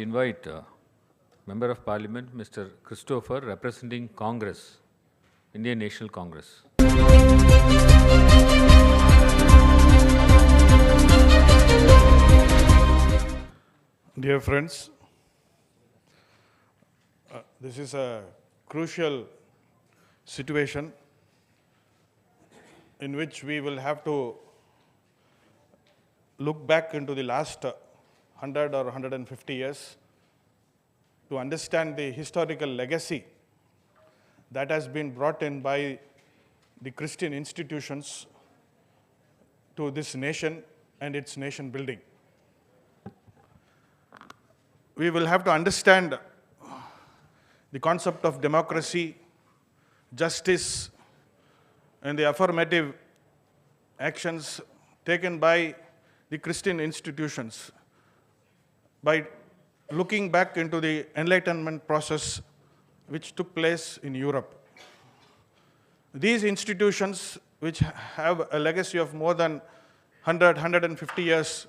invite Member of Parliament, Mr. Christopher, representing Congress, Indian National Congress. Dear friends, this is a crucial situation in which we will have to look back into the last 100 or 150 years to understand the historical legacy that has been brought in by the Christian institutions to this nation and its nation building. We will have to understand the concept of democracy, justice, and the affirmative actions taken by the Christian institutions by looking back into the Enlightenment process which took place in Europe. These institutions, which have a legacy of more than 100, 150 years,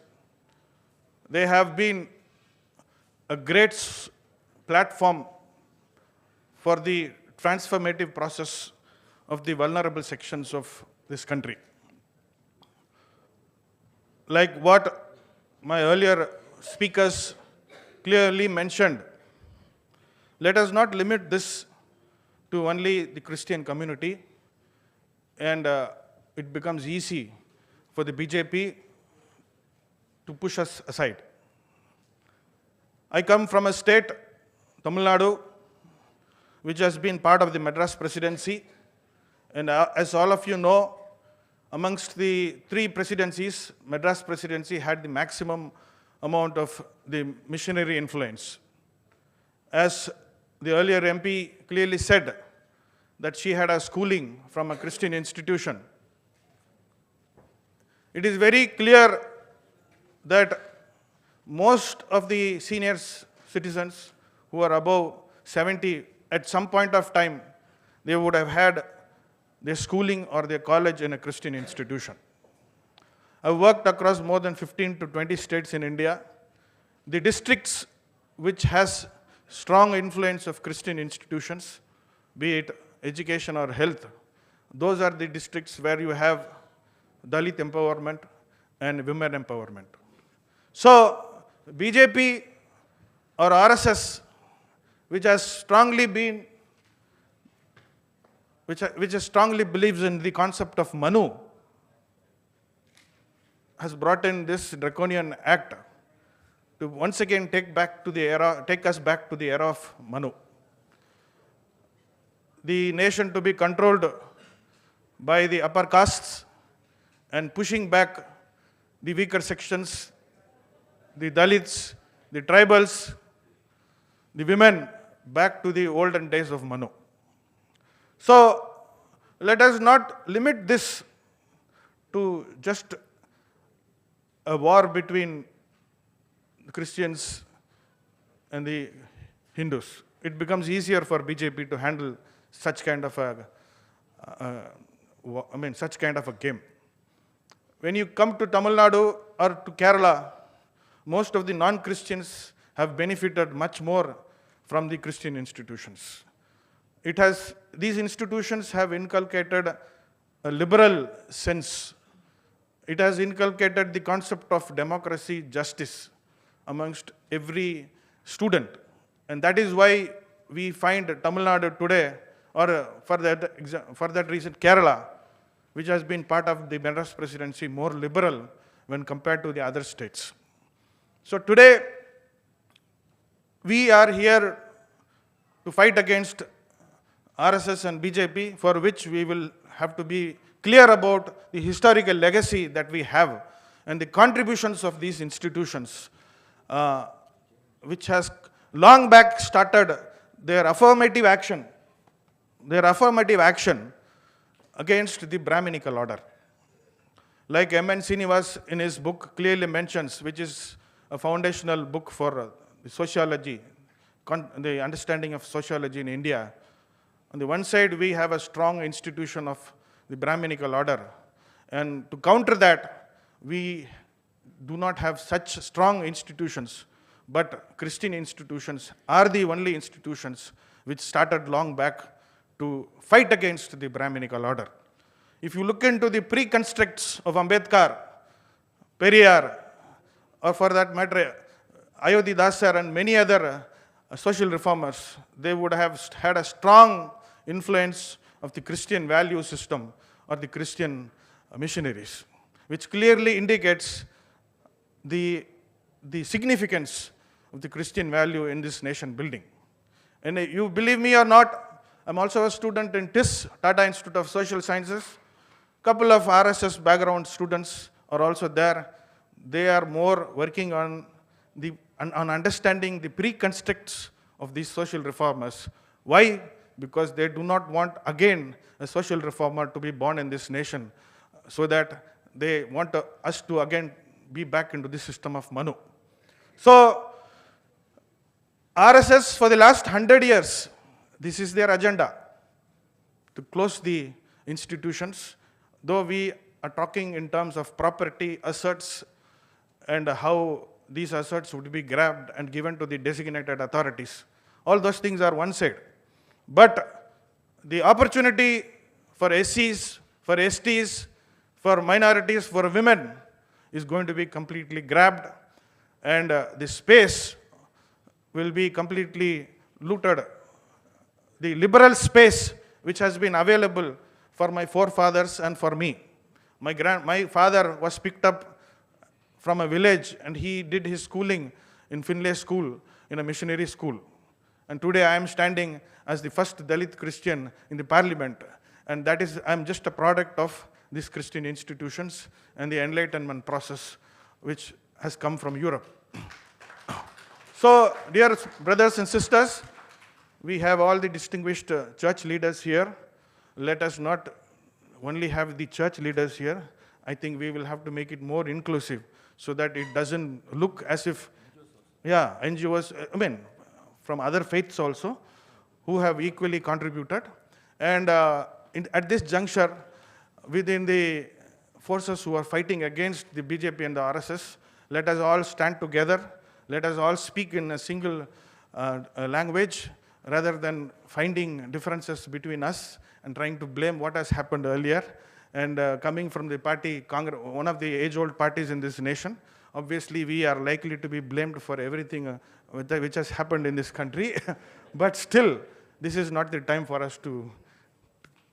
they have been a great platform for the transformative process of the vulnerable sections of this country. Like what my earlier speakers clearly mentioned, let us not limit this to only the Christian community, and it becomes easy for the BJP to push us aside. I come from a state, Tamil Nadu, which has been part of the Madras presidency, and as all of you know, amongst the three presidencies, Madras presidency had the maximum amount of the missionary influence. As the earlier MP clearly said, that she had a schooling from a Christian institution. It is very clear that most of the senior citizens who are above 70, at some point of time, they would have had their schooling or their college in a Christian institution. I've worked across more than 15 to 20 states in India. The districts which has strong influence of Christian institutions, be it education or health, those are the districts where you have Dalit empowerment and women empowerment. So BJP or RSS, which has strongly believes in the concept of Manu, has brought in this draconian act to once again take us back to the era of Manu. The nation to be controlled by the upper castes and pushing back the weaker sections, the Dalits, the tribals, the women, back to the olden days of Manu. So let us not limit this to just a war between the Christians and the Hindus. It becomes easier for BJP to handle such kind of a game. When you come to Tamil Nadu or to Kerala, most of the non-Christians have benefited much more from the Christian institutions. These institutions have inculcated a liberal sense. It has inculcated the concept of democracy, justice amongst every student. And that is why we find Tamil Nadu today, or for that reason Kerala, which has been part of the Madras presidency, more liberal when compared to the other states. So today, we are here to fight against RSS and BJP, for which we will have to be clear about the historical legacy that we have and the contributions of these institutions, which has long back started their affirmative action against the Brahminical order. Like M.N. Srinivas in his book clearly mentions, which is a foundational book for the sociology, the understanding of sociology in India. On the one side, we have a strong institution of the Brahminical order. And to counter that, we do not have such strong institutions but Christian institutions are the only institutions which started long back to fight against the Brahminical order. If you look into the pre-constructs of Ambedkar, Periyar, or for that matter, Ayodhi Dasar and many other social reformers, they would have had a strong influence of the Christian value system or the Christian missionaries, which clearly indicates the significance of the Christian value in this nation building. And you believe me or not, I'm also a student in TIS, Tata Institute of Social Sciences. Couple of RSS background students are also there. They are more working on understanding the pre-constructs of these social reformers. Why? Because they do not want again a social reformer to be born in this nation, so that they want us to again be back into the system of Manu. So RSS for the last 100 years, this is their agenda, to close the institutions, though we are talking in terms of property assets and how these assets would be grabbed and given to the designated authorities. All those things are one side. But the opportunity for SCs, for STs, for minorities, for women is going to be completely grabbed, and the space will be completely looted. The liberal space which has been available for my forefathers and for me. My father was picked up from a village, and he did his schooling in Finlay School, in a missionary school. And today I am standing as the first Dalit Christian in the parliament. And that is, I am just a product of these Christian institutions and the enlightenment process which has come from Europe. So, dear brothers and sisters, we have all the distinguished church leaders here. Let us not only have the church leaders here. I think we will have to make it more inclusive so that it doesn't look as if, NGOs, from other faiths also, who have equally contributed. And at this juncture, within the forces who are fighting against the BJP and the RSS, let us all stand together. Let us all speak in a single language, rather than finding differences between us and trying to blame what has happened earlier. And coming from the party, one of the age-old parties in this nation, obviously we are likely to be blamed for everything which has happened in this country. But still, this is not the time for us to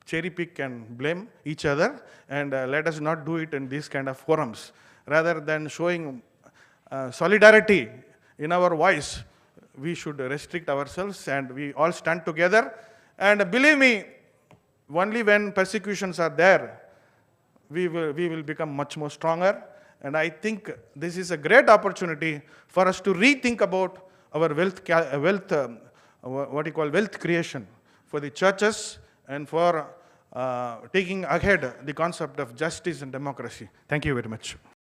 cherry pick and blame each other, and let us not do it in these kind of forums. Rather than showing solidarity in our voice, we should restrict ourselves and we all stand together. And believe me, only when persecutions are there, we will become much more stronger. And I think this is a great opportunity for us to rethink about our wealth creation for the churches and for taking ahead the concept of justice and democracy. Thank you very much.